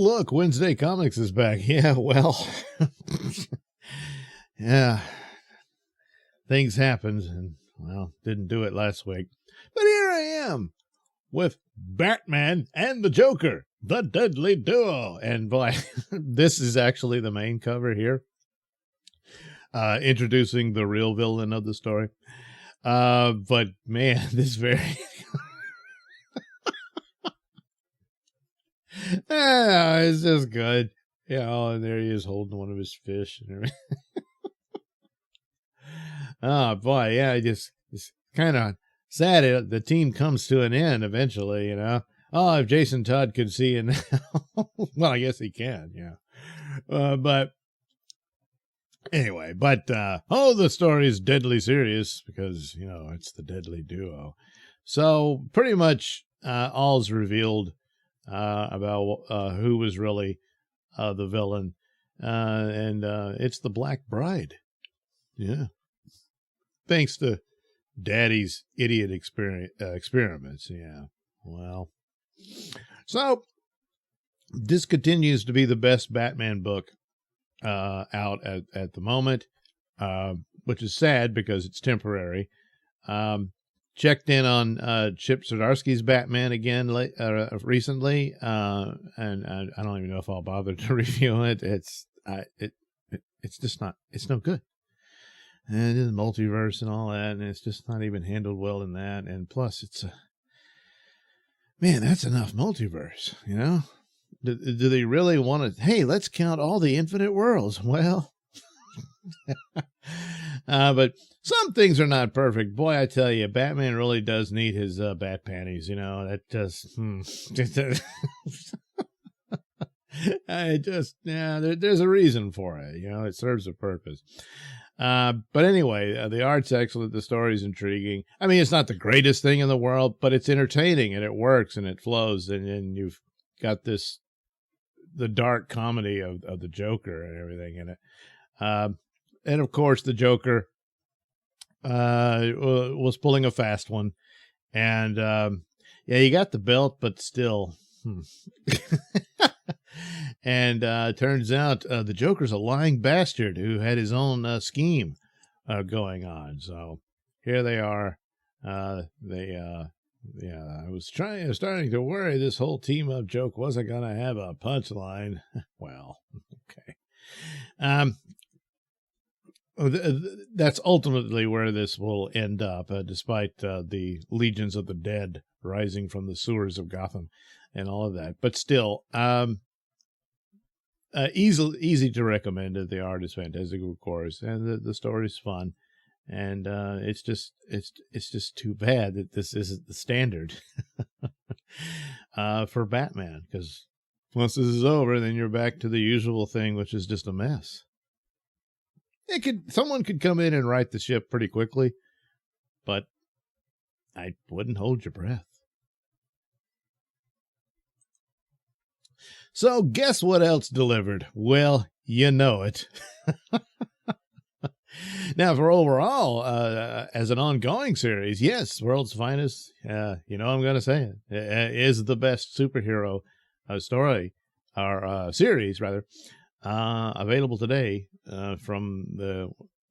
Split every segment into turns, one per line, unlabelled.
look, Wednesday Comics is back. Yeah, well, yeah, things happened and, well, didn't do it last week. But here I am with Batman and the Joker, the deadly duo. And boy, this is actually the main cover here, introducing the real villain of the story. But man, this very... it's just good. Yeah, oh, and there he is holding one of his fish and everything. Oh boy, yeah, it's kind of sad the team comes to an end eventually, you know. Oh, if Jason Todd could see it now. Well, I guess he can, yeah. But anyway, the story is deadly serious because, you know, it's the deadly duo. So pretty much all's revealed about who was really the villain, and it's the Black Bride. Yeah, thanks to Daddy's idiot experiments. Yeah, well, so this continues to be the best Batman book out at the moment, which is sad because it's temporary. Checked in on Chip Zdarsky's Batman again recently, and I don't even know if I'll bother to review it. It's just not, it's no good. And it's multiverse and all that, and it's just not even handled well in that. And plus, man, that's enough multiverse, you know? Do they really want to, hey, let's count all the infinite worlds? Well, but some things are not perfect. Boy, I tell you, Batman really does need his bat panties, you know. That just, there's a reason for it, you know. It serves a purpose. But anyway, the art's excellent. The story's intriguing. I mean, it's not the greatest thing in the world, but it's entertaining and it works and it flows. And you've got the dark comedy of the Joker and everything in it. And of course, the Joker was pulling a fast one. And yeah, you got the belt, but still. And turns out the Joker's a lying bastard who had his own scheme going on. So here they are. I was starting to worry this whole team up joke wasn't going to have a punchline. Well, okay. That's ultimately where this will end up, despite the legions of the dead rising from the sewers of Gotham and all of that. But still, easy to recommend. The art is fantastic, of course, and the story's fun. And it's just too bad that this isn't the standard for Batman, because once this is over, then you're back to the usual thing, which is just a mess. Someone could come in and right the ship pretty quickly, but I wouldn't hold your breath. So guess what else delivered? Well, you know it. Now, for overall, as an ongoing series, yes, World's Finest, you know I'm going to say it, is the best superhero story, or series, rather, available today from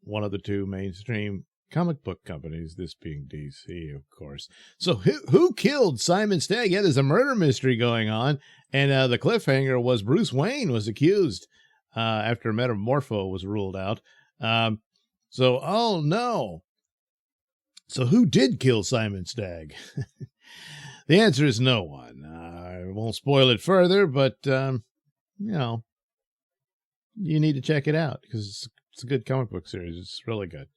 one of the two mainstream comic book companies, this being DC, of course. So who killed Simon Stagg? Yeah, there's a murder mystery going on, and the cliffhanger was Bruce Wayne was accused after Metamorpho was ruled out. So, oh no. So who did kill Simon Stagg? The answer is no one. I won't spoil it further, but, you know, you need to check it out because it's a good comic book series. It's really good.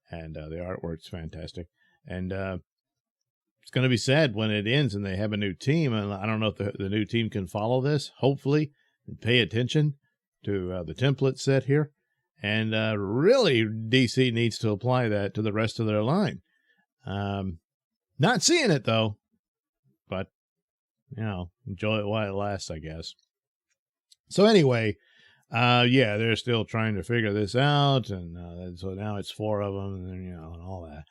And the artwork's fantastic. And it's going to be sad when it ends and they have a new team. And I don't know if the new team can follow this, hopefully, and pay attention to the template set here. And really, DC needs to apply that to the rest of their line. Not seeing it, though. But, you know, enjoy it while it lasts, I guess. So anyway, yeah, they're still trying to figure this out. And so now it's 4 of them, and, you know, and all that.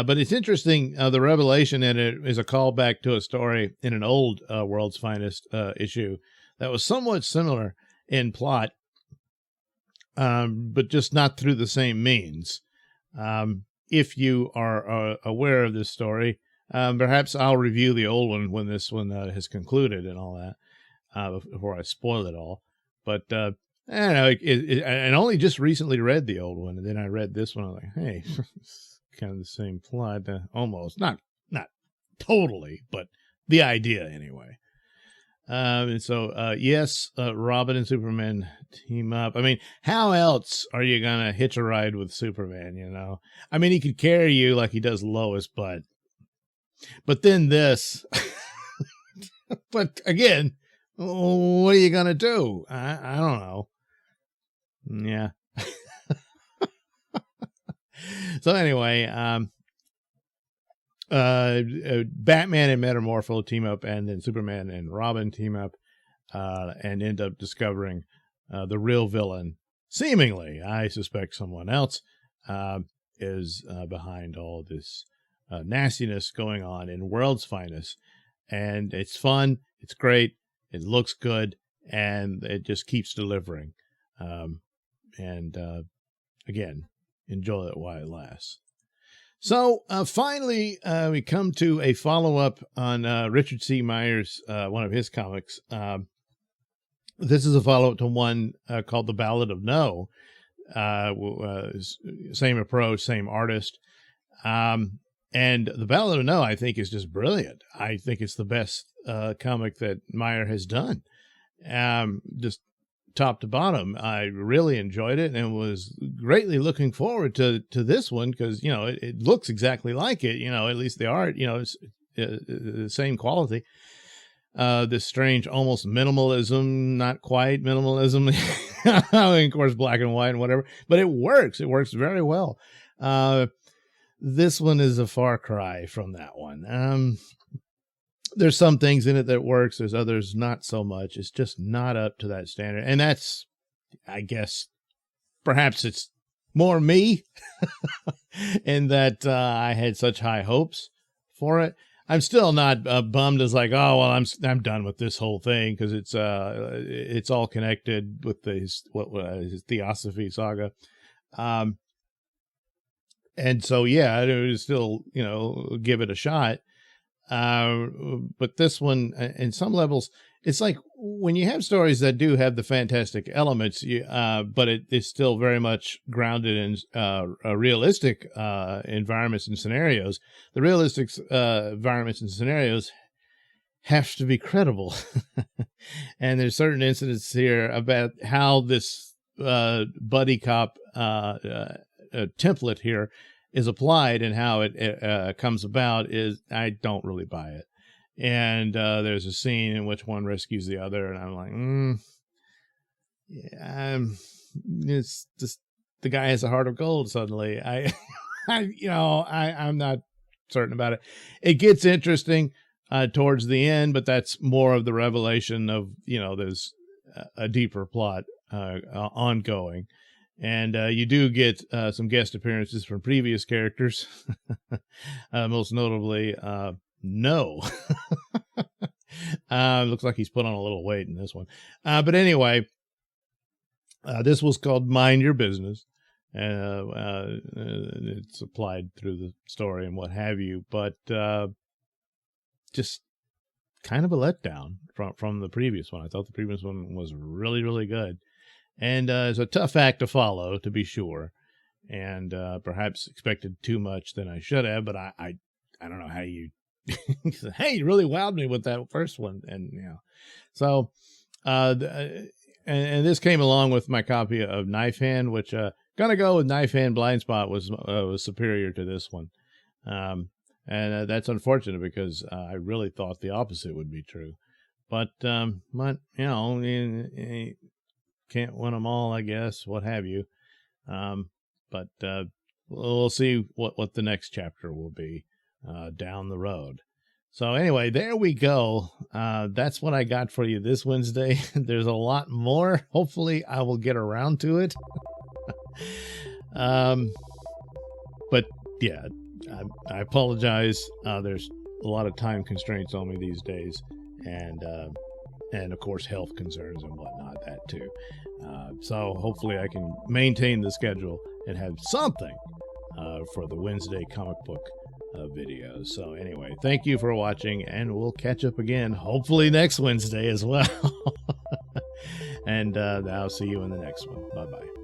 But it's interesting, the revelation in it is a callback to a story in an old World's Finest issue that was somewhat similar in plot, but just not through the same means. If you are aware of this story, perhaps I'll review the old one when this one has concluded and all that, before I spoil it all. But I don't know, I only just recently read the old one, and then I read this one. I was like, hey, it's kind of the same plot, almost. Not totally, but the idea anyway. And so, yes, Robin and Superman team up. I mean, how else are you going to hitch a ride with Superman, you know? I mean, he could carry you like he does Lois, but then this. But again, what are you going to do? I don't know. Yeah. So anyway, Batman and Metamorpho team up, and then Superman and Robin team up, and end up discovering the real villain. Seemingly, I suspect someone else is behind all this nastiness going on in World's Finest. And it's fun, it's great, it looks good, and it just keeps delivering. Again, enjoy it while it lasts. So finally, we come to a follow-up on Richard C. Meyer's, one of his comics. This is a follow-up to one called The Ballad of No. Same approach, same artist. And The Ballad of No, I think, is just brilliant. I think it's the best comic that Meyer has done. Just top to bottom, I really enjoyed it and was greatly looking forward to this one because, you know, it looks exactly like it, you know, at least the art, you know, it's the same quality. This strange, almost minimalism, not quite minimalism, of course, black and white and whatever, but it works. It works very well. This one is a far cry from that one. There's some things in it that works. There's others not so much. It's just not up to that standard. And that's, I guess, perhaps it's more me in that I had such high hopes for it. I'm still not bummed as like, oh, well, I'm done with this whole thing because it's all connected with his Theosophy saga. And so, yeah, I would still, you know, give it a shot. But this one, in some levels, it's like when you have stories that do have the fantastic elements, but it is still very much grounded in realistic environments and scenarios. The realistic environments and scenarios have to be credible. And there's certain incidents here about how this buddy cop template here is applied and how it comes about is I don't really buy it. And there's a scene in which one rescues the other, and I'm like, yeah, it's just the guy has a heart of gold. Suddenly, I'm not certain about it. It gets interesting towards the end, but that's more of the revelation of, you know, there's a deeper plot ongoing. And you do get some guest appearances from previous characters, most notably No. Looks like he's put on a little weight in this one. But anyway, this was called Mind Your Business. It's applied through the story and what have you, but just kind of a letdown from the previous one. I thought the previous one was really, really good. And it's a tough act to follow, to be sure, and perhaps expected too much than I should have. But I don't know how you. Hey, you really wowed me with that first one, and you know, so and this came along with my copy of Knife Hand, which gonna go with Knife Hand. Blind Spot was superior to this one, and that's unfortunate because I really thought the opposite would be true. But you know. Can't win them all, I guess, what have you. But we'll see what the next chapter will be down the road. So anyway, there we go. That's what I got for you this Wednesday. There's a lot more. Hopefully I will get around to it. But yeah, I apologize. There's a lot of time constraints on me these days. And and of course health concerns and whatnot, that too. So hopefully I can maintain the schedule and have something for the Wednesday comic book videos. So anyway, thank you for watching, and we'll catch up again hopefully next Wednesday as well. And I'll see you in the next one. Bye bye.